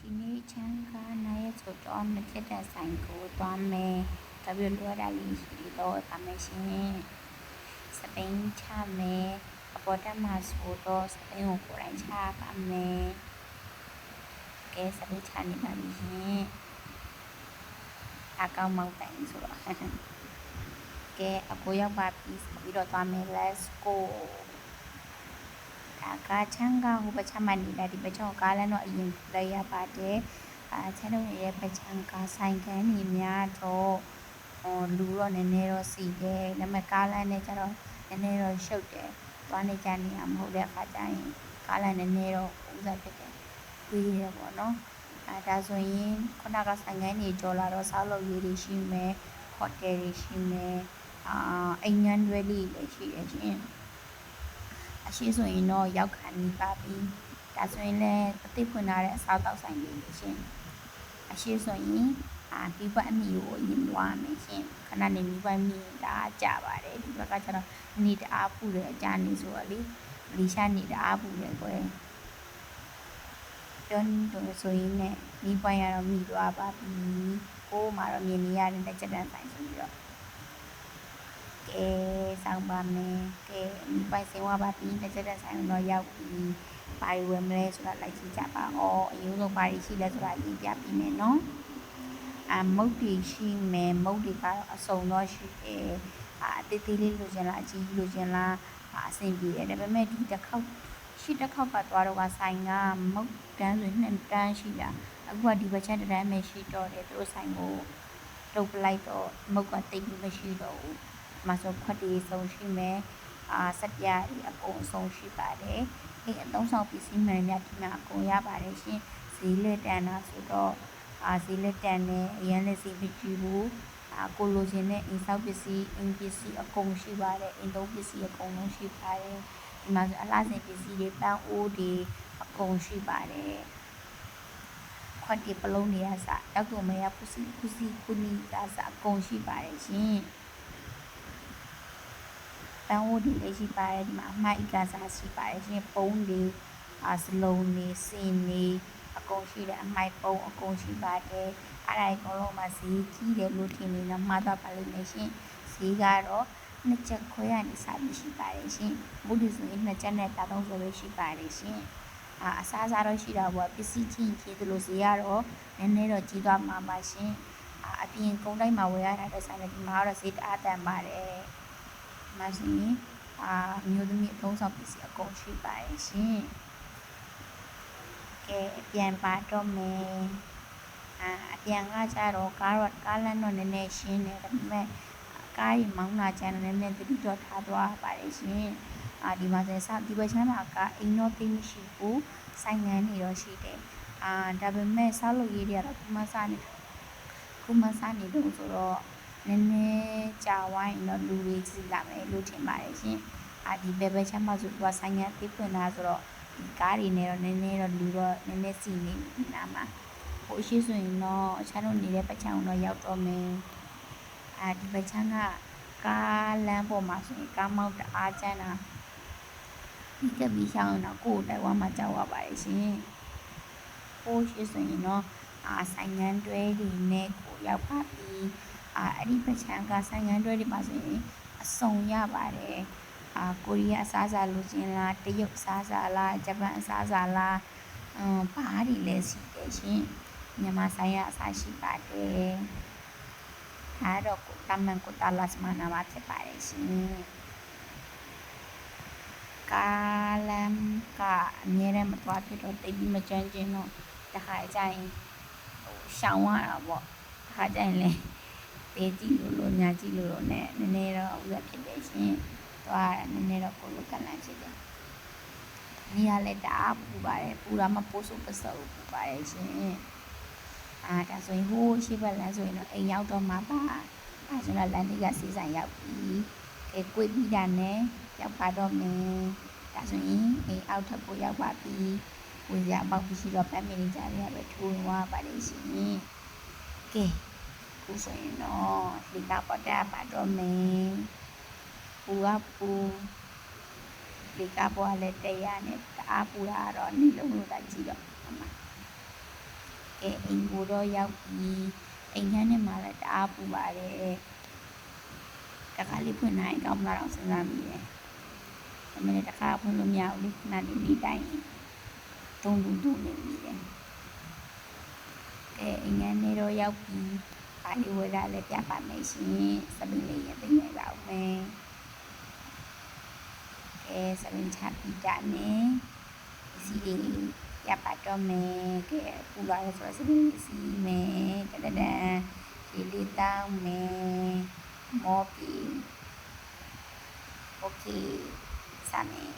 ဒီနေ့ချမ်းကနိုင်ရဆိုတော့မဖြစ်တဲ့ဆိုင်ကိုသွားမယ်တပြည့်လွှဲတာလေးရှိတော့ပါမယ်ရှင်စပိန်ချမယ်အပေါ်တက်မှာဆိုတော့စပိန်ကိုကိုယ်တိုင်ချပါမယ်ကဲစပိန်ချနေပါပြီရှင်အကောင်မောက်တိုင်ဆိုတော့ကဲအကိုရောက်ပါပြီပြီးတော့သွားမယ် let's goကားချမ်းကဟိုပချမ်းမနေတာဒီပချောင်းကားလည်းတော့အရင်လိုက်ရပါတယ်ချမ်းတို့ရဲ့ပချမ်းကားဆိုင်ကန်းနေများတော့လူတော့နည်းနည်းတော့စီတယ်ဒါပေမဲ့ကားလမ်းနဲ့ကျတော့နည်းနည်းတော့ရှုပ်တယ်သွားနေကြနေရမဟုတ်တဲ့အခါကျရင်ကားလမ်းနည်းနည်းတော့ဥစားဖြစ်တယ်ပြီးရပေါ့နော်ဒါဆိုရင်ခုနကဆိုင်ကန်းနေကြော်လာတော့ဆောက်လုပ်ရေးတွေရှိမယ်ဟိုတယ်တွေရှိမယ်အိမ်ငန်းတွေလေးလည်းရှိတယ်ရှင်အရှိဆိုရင်တော့ရောက်ခံနေပါပြီဒါဆိုရင်လည်းအသိဖွင့်ထားတဲ့အစားတောက်ဆိုင်လေးရှင်အရှိဆိုရင်ဒီဘက်အမီကိုရင်သွားမယ်ရှင်ခဏနေမိပိုင်းမြင်တာကြပါတယ်ဒီဘက်ကကျတော့နေတအားပူတယ်အကြနေဆိုတော့လေလီရှာနေတအားပူတယ်ကွယ်ပြောနေတော့ဆိုရင်လည်းမိပိုင်းကတော့မိသွားပါပြီကိုယ်မှာတော့မြင်နေရတဲ့လက်ချက်တန်းဆိုင်ဆိုပြီးတော့ကဲဆောင်ပါမယ်ကဲမိပိုင်စင်ဝါပါပြီလက်ချက်တန်းဆိုင်တော့ရောက်ပြီဘာတွေဝယ်မလဲဆိုတာလိုက်ကြည့်ကြပါအောင်အရင်ဆုံးဘာတွေရှိလဲဆိုတာရေးပြပြီးမယ်နော်မုတ်တွေရှိမယ်မုတ်တွေကတော့အစုံတော့ရှိတယ်အသေးသေးလေးလိုချင်လားအကြီးလိုချင်လားအဆင်ပြေတယ်ဒါပေမဲ့ဒီတစ်ခေါက်ရှိတစ်ခေါက်ကသွားတော့ဆိုင်ကမုတ်တန်းဆို2တန်းရှိတာအခုကဒီဘက်ချက်တန်းပဲရှိတော့တယ်သူတို့ဆိုင်ကိုတုတ်ပလိုက်တော့မုတ်ကတိတ်မရှိတော့ဘူးမဆိုခွက်တွေစုံရှိမယ်စက်ပြားတွေအကုန်အစုံရှိပါတယ်အသုံးဆောင်ပစ္စည်းမှန်များဒီမှာအကုန်ရပါတယ်ရှင်ဈေးလက်တန်တာဆိုတော့ဈေးလက်တန်နဲ့အရင်လက်စီမကြည့်ဘူးကိုလိုချင်တဲ့အိမ်ဆောက်ပစ္စည်းအင်ပစ္စည်းအကုန်ရှိပါတယ်အိမ်သုံးပစ္စည်းအကုန်လုံးရှိပါတယ်ဒီမှာဆိုအလားစဉ်ပစ္စည်းတွေပန်းအိုးတွေအကုန်ရှိပါတယ်ခွက်တွေပလုံးတွေကစတောက်ကုန်မရပစ္စည်းကုနီကစအကုန်ရှိပါတယ်ရှင်ပန်းအိုးတွေလည်းရှိပါတယ်ဒီမှာအမိုက်ကစားရှိပါတယ်ရှင်ပုံးတွေစလုံးတွေစင်တွေအကုန်ရှိတယ်အမိုက်ပုံးအကုန်ရှိပါတယ်အဲ့ဒါအကုန်လုံးမှာဈေးကြီးတယ်လို့ထင်နေတော့မှားတော့ပါလိမ့်မယ်ရှင်ဈေးကတော့နှစ်ချက်ခွဲရနေစားပြီးရှိပါတယ်ရှင်ဘုဒ္ဓဆိုရင်နှစ်ချက်နဲ့တာသုံးဆိုပဲရှိပါတယ်ရှင်အစားစားတော့ရှိတာပေါ့ပစ္စည်းချင်းကြီးသလိုဈေးကတော့နည်းနည်းတော့ကြီးသွားမှာပါရှင်အပြင်ကုန်းတိုင်းမှာဝယ်ရတာတဲ့ဆိုင်ဒီမှာတော့ဈေးတအားတန်ပါတယ်မဆီမျိုးသမီးအသုံးဆောင်ပစ္စည်းအကုန်ရှိပါတယ်ရှင်ကဲပြန်ပါတော့မယ်အပြန်ကကြတော့ကားလမ်းတော့နည်းနည်းရှင်းတယ်ဒါပေမဲ့ကားကြီးမောင်းလာကြတယ်နည်းနည်းသတိတော့ထားသွားပါတယ်ရှင်ဒီမှာဆိုဒီဘက်ချမ်းမှာကအိမ်တော့သိမရှိဘူးဆိုင်ငန်းနေတော့ရှိတယ်ဒါပေမဲ့ဆောက်လုပ်ရေးတွေကတော့ခုမှစနေတော့ဆိုတော့နည်းနည်းကြာဝိုင်းတော့လူတွေစီလာမယ်လို့ထင်ပါတယ်ရှင်ဒီဘက်ချမ်းမှာဆိုတော့ဆိုင်ငန်းသိပွင့်လာဆိုတော့ဒီကားတွေနဲ့တော့နည်းနည်းတော့လူတော့နည်းနည်းစီနေနာမှာဟိုရှိဆိုရင်တော့အချမ်းတို့နေတဲ့ပတ်ချမ်းတော့ရောက်တော့မယ်ဒီပတ်ချမ်းကကားလမ်းပေါ်မှာဆိုရင်ကားမောက်တအားချမ်းတာဒီကပြီးရှောင်းတော့ကိုယ်တိုင်ဝမ်းမှာကြောက်ရပါတယ်ရှင်ဟိုရှိဆိုရင်တော့ဆိုင်ငန်းတွဲတွေနဲ့ကိုရောက်ပါပြီအဲ့ဒီပတ်ချမ်းကဆိုင်ငန်းတွဲတွေမှာဆိုရင်အစုံရပါတယ်ကိုရီးယားအစားအစာလိုချင်လားတရုတ်အစားအစာလားဂျပန်အစားအစာလားဘာတွေလဲရှိတယ်ရှင်မြန်မာဆိုင်ရအစားရှိပါတယ်ဒါတော့တာမန်ကိုတာလာစမနာမှာဖြစ်ပါတယ်ရှင်ကာလမ်ကအမြဲတမ်းမသွားဖြစ်တော့တိတ်ပြီးမကြမ်းကျင်တော့တခါကြရင်ရှောင်ရတာပေါ့တခါကြရင်လေတေးကြည့်လို့ညာကြည့်လို့နဲ့နည်းနည်းတော့ဥစ္စာဖြစ်တယ်ရှင်သွားနည်းနည်းတော့ကိုလိုကလန့်ဖြစ်တယ်နေရာလည်းတအားပူပါတယ်ပူတာမှပိုးစုပစောပူပါတယ်ရှင်ဒါဆိုရင်ဟိုးရှိဘက်လမ်းဆိုရင်တော့အိမ်ရောက်တော့မှာပါဆိုတော့လမ်းတွေကစီးဆိုင်ရောက်ပြီကဲကိုယ်ပြီးတာနဲ့ရောက်ပါတော့မယ်ဒါဆိုရင်အိမ်အောက်ထပ်ကိုရောက်ပါပြီဝင်ရပေါက်ပြီးရှိတော့ပတ်မီနေကြရပဲထိုးသွားပါလိမ့်ရှင်ကဲခုဆိုရင်တော့ဒီကပတ်တာပါတော့မယ်ပူဒီကပေါ်လည်းတရားနဲ့တအားပူတာတော့နေလုံးလို့တာကြည့်တော့ ကဲအိမ်ကိုတော့ရောက်ပြီအိမ်ခန်းထဲမှာလည်းတအားပူပါတယ်တခါလေးဖွင့်နိုင်ကောင်းမလားတော့စဉ်းစားမိတယ်ဒါပေမဲ့တခါဖွင့်လို့မရဘူးလေခဏလေးနေတိုင်းတုံးနေပြီတယ်ကဲအိမ်ခန်းထဲတော့ရောက်ပြီဘာလေးဝယ်ရလဲပြပါမယ်ရှင်စပင်းလေးရသိနေပါဦးမယ်ကဲစပင်းချပြီးတာနဲ့စီလေးရပါတော့မယ်ကဲပူလာတယ်ဆိုတော့စပင်းလေးစီမယ်ကဲတန်းဒီလေးတောင်းမယ်မောပြီးโอเคစမယ်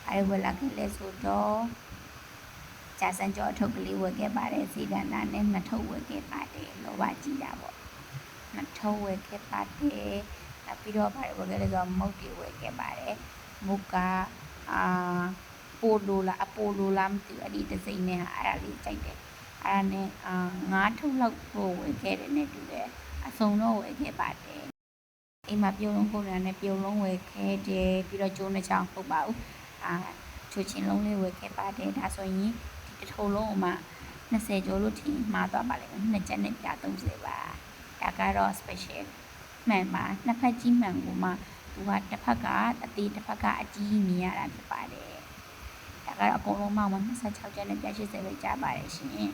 အဲဝယ်လာခဲ့လဲဆိုတော့ဂျာဆန်ကျော်အထုပ်ကလေးဝယ်ခဲ့ပါတယ်စီဒန်နာနဲ့နှစ်ထုပ်ဝယ်ခဲ့ပါတယ်လောဘကြည့်တာပေါ့နှစ်ထုပ်ဝယ်ခဲ့ပါတယ်နောက်ပြီးတော့ပါတယ်ဝယ်ခဲ့လဲဆိုတော့မုတ်တွေဝယ်ခဲ့ပါတယ်မုတ်ကပိုလိုလားအပိုလိုလားမသိဘူးအဲ့ဒီဒီဇိုင်းနဲ့ဟာအဲ့ဒါလေးကြိုက်တယ်အဲ့ဒါနဲ့9ထုပ်လောက်ဝယ်ခဲ့တယ်နဲ့တူတယ်အစုံတော့ဝယ်ခဲ့ပါတယ်အိမ်မှာပြုံလုံးခုန်ရနဲ့ပြုံလုံးဝယ်ခဲ့တယ်ပြီးတော့ကျိုးနှစ်ချောင်းဟုတ်ပါဘူးချိုချင်းလုံးလေးဝယ်ခဲ့ပါတယ်ဒါဆိုရင်ဒီတစ်ထုပ်လုံးမှာ20ကျော်လို့ထင်မှာသွားပါလိမ့်မယ်နှစ်ချက်နဲ့ပြ30ပါဒါကတော့ special မှန်ပါနှစ်ဖက်ကြီးမှန်ကိုမှသူကတစ်ဖက်ကအသေးတစ်ဖက်ကအကြီးမြင်ရတာဖြစ်ပါတယ်ဒါကတော့အကုန်လုံးမှ26ချက်နဲ့ပြ80ပဲကြားပါတယ်ရှင်